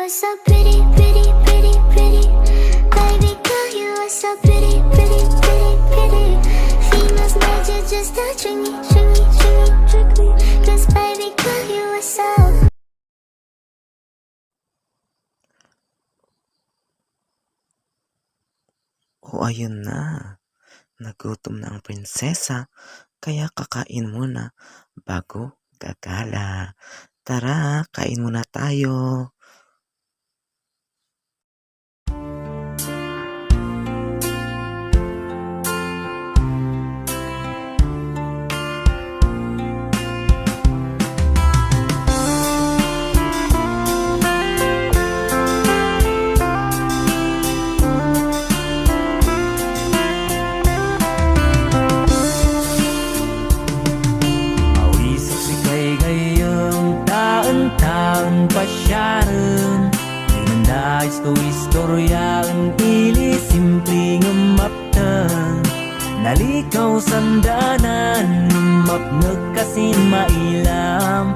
are so pretty, pretty, pretty, pretty. Baby girl, you are so pretty, pretty, pretty, pretty. Females made you just to trick me, trick me, trick me, trick me. 'Cause baby girl, you are so. O ayun na, nagutom na ang prinsesa, kaya kakain muna bago gagala. Tara, kain muna tayo. Mawisok si kay gayong taon-taon pa siya rin. Inanda istorya ang ili simpleng umaptan. Nalikaw sandanan, umap nagkasin mailam.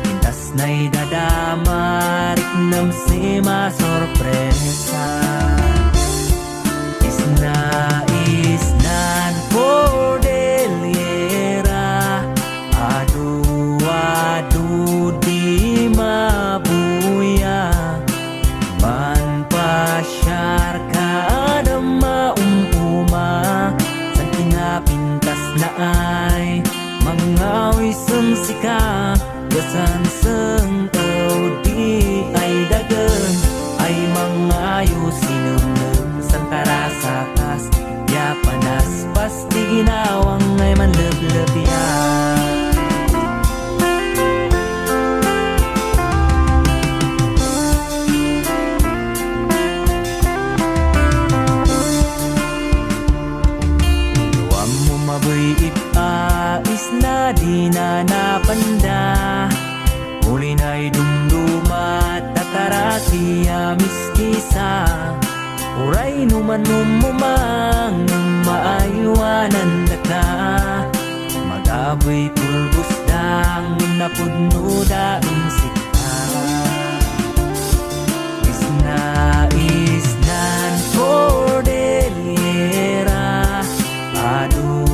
Pintas na'y dadamarik nam si masorpresa. Isnan Cordillera, adu di mabuya. Man pasyar ka ada maumpuma, san pinapintas na ay mangawi sumsika. Gasan seng di ay dagan, ay mangayo sinunod san karasakas. Ya panas pasti ginawang ay manlebleb ya. Luwam mo mabuy ipais na di na napanda. Uli na'y dumdumat tataraki miskisa. Uray numan umumang maaywanan da ka. Magaboy pulbos dang napudno daing sika. Isnan Cordillera, adu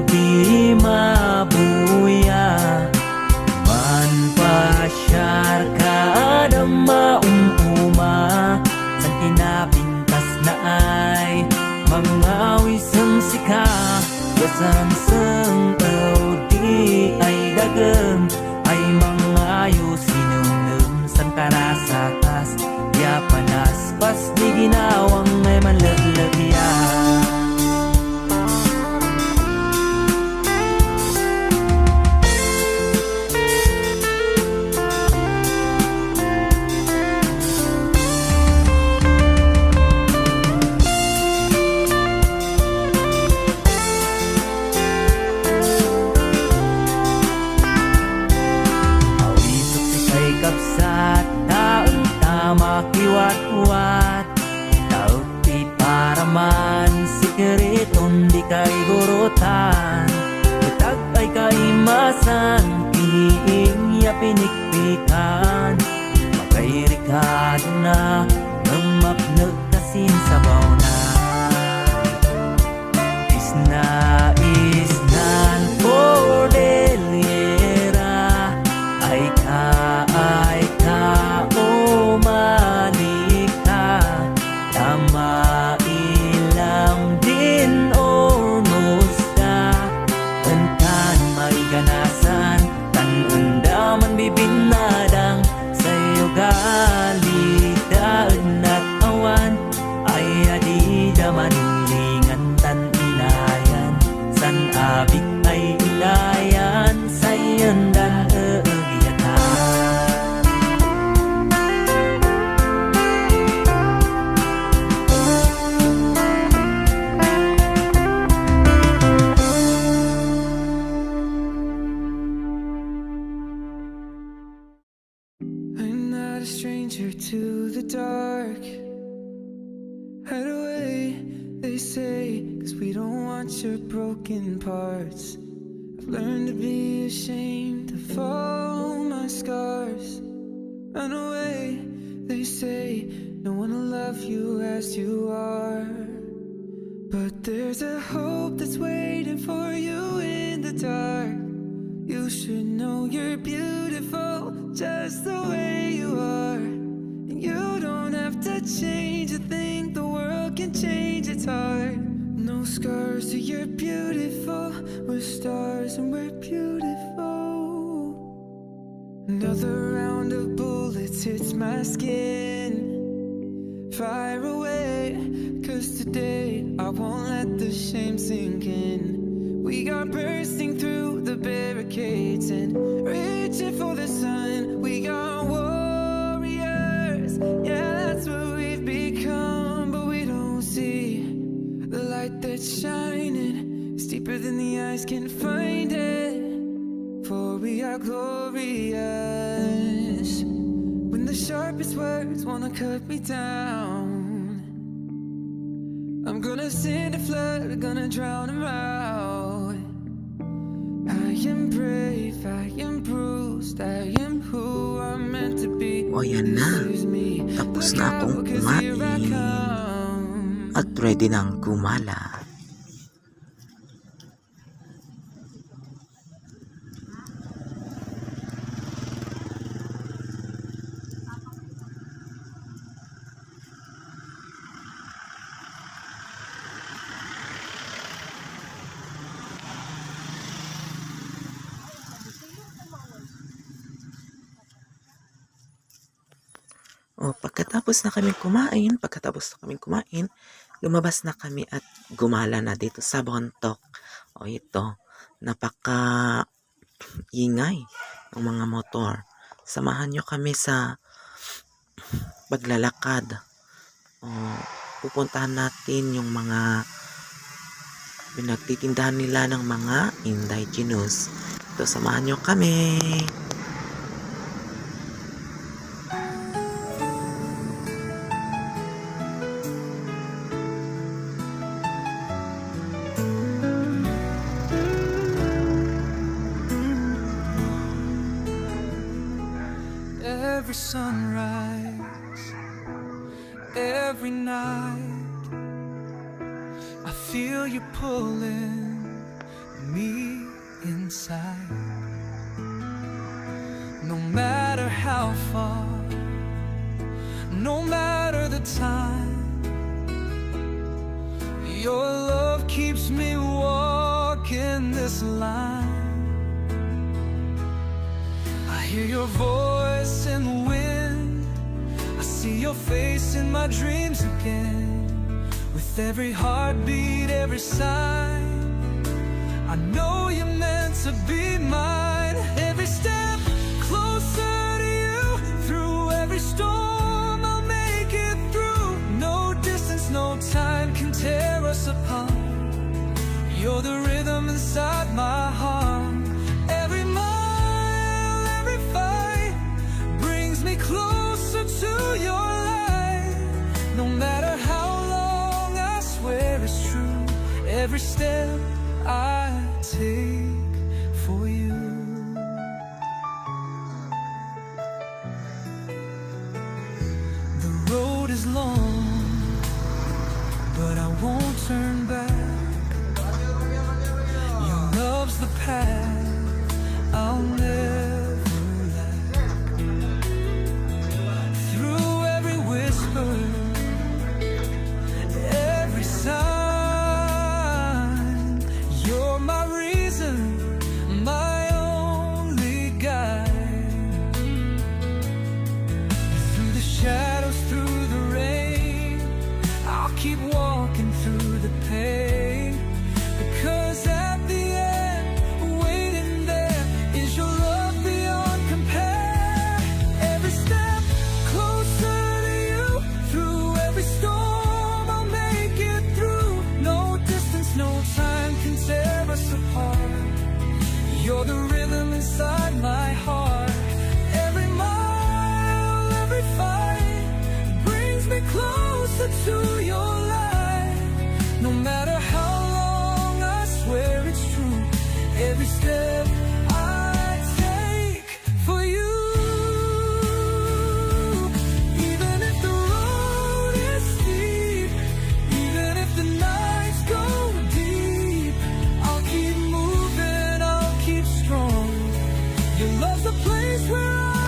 di mabuya. Man pasyar ka ada maumpuma, san pinapintas na ay mangawi sumsika. Gasan seng di ay dagem, ay mangayo sinunum san karasakas. Ya panas pas di ginawang ay manlebleb ya. Mawisok si kay kapsat, taon tama kiwat-wat. Tauti para man sikreton di kay gurutan. Utag ay kaimasan, kiniing ya pinikpikan. Makairikado na, ngamap nagkasin sabaw na. Isnan Cordillera, ay ka o malika. Tama ilang din o nusta. Entan may ganasan, tan undaman bibinadang. Sa'yo galidaan at awan, ay adi daman lingan tan inayan. San abik ay ilayan, sayan dan eegyatan. I'm not a stranger to the dark. Hide away, they say, 'cause we don't want your broken parts. I've learned to be ashamed of all my scars. run away. They say no one will love you as you are, but there's a hope that's waiting for you in the dark. You should know you're beautiful just the way you are, and you don't have to change a thing. The world can change its heart. No scars, so you're beautiful. We're stars and we're beautiful. Another round of bullets hits my skin. Fire away, 'cause today I won't let the shame sink in. We are bursting through the barricades and reaching for the sun. We are warriors, yeah, that's what we've become. But we don't see the light that's shining. It's deeper than the eyes can find it, for we are glorious. When the sharpest words wanna cut me down, I'm gonna send a flood, gonna drown them out. I am brave, I am bruised, I am who I'm meant to be. O yan na, This is me. tapos Look na out, akong 'cause here I kumain come. at ready nang gumala. O, pagkatapos na kami kumain, lumabas na kami at gumala na dito sa Bontoc. O ito, napaka ingay ng mga motor. Samahan nyo kami sa paglalakad. O, pupuntahan natin yung mga pinagtitindahan nila ng mga indigenous. Ito, samahan nyo kami. Every sunrise, every night, I feel you pulling me inside. No matter how far, no matter the time, your love keeps me walking this line. I hear your voice in the wind, I see your face in my dreams again. With every heartbeat, every sign, I know you're meant to be mine. Every step closer to you, through every storm I'll make it through. No distance, no time can tear us apart. You're the rhythm inside my heart. Every mile, every fight brings me closer to your light. No matter how long, I swear it's true. Every step I take for you. The road is long, but I won't turn back. Your love's the path I'll never lack. Through every whisper, every sign, you're my reason, my only guide. Through the shadows, through the rain, I'll keep walking through the pain.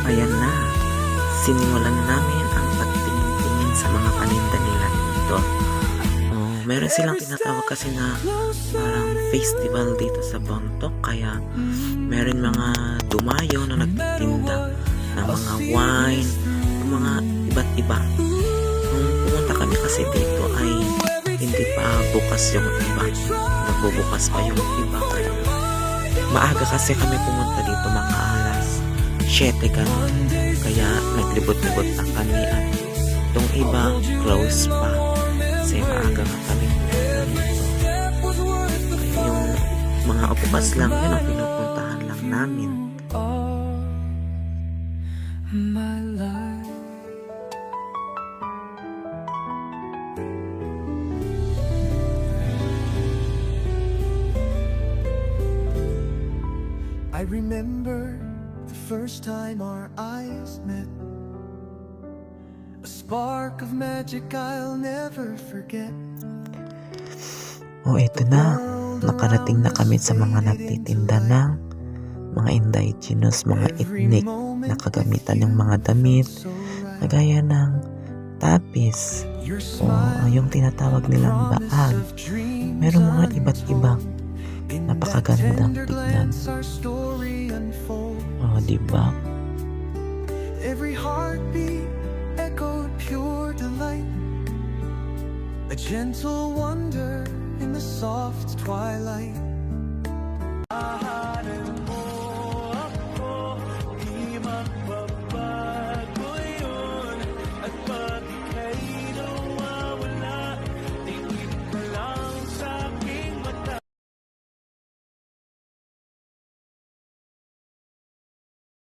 ayan na. Sinimulan namin ang pagtingin-tingin sa mga paninda nila dito. Oh, meron silang tinatawag kasi na parang festival dito sa Bontoc. Kaya meron mga dumayo na nagtitinda ng mga wine, mga iba't iba. Nung pumunta kami kasi dito ay hindi pa bukas yung iba. Nagbubukas pa yung iba. Kaya maaga kasi kami pumunta dito, mga alas 7 ganun. Kaya naglibot-libot na kami at itong iba close pa. Kasi maaga nga kami pumunta dito. Kaya yung mga bukas lang yun ang pinupuntahan lang namin. All my life. I remember the first time our eyes met. A spark of magic I'll never forget. O ito na, nakarating na kami sa mga nagtitinda ng mga indigenous, mga ethnic na kagamitan ng mga damit na gaya ng tapis o yung tinatawag nilang baag. Merong mga iba't ibang napakagandang tignan. O, diba? Every heartbeat echoed pure delight, a gentle wonder in the soft twilight.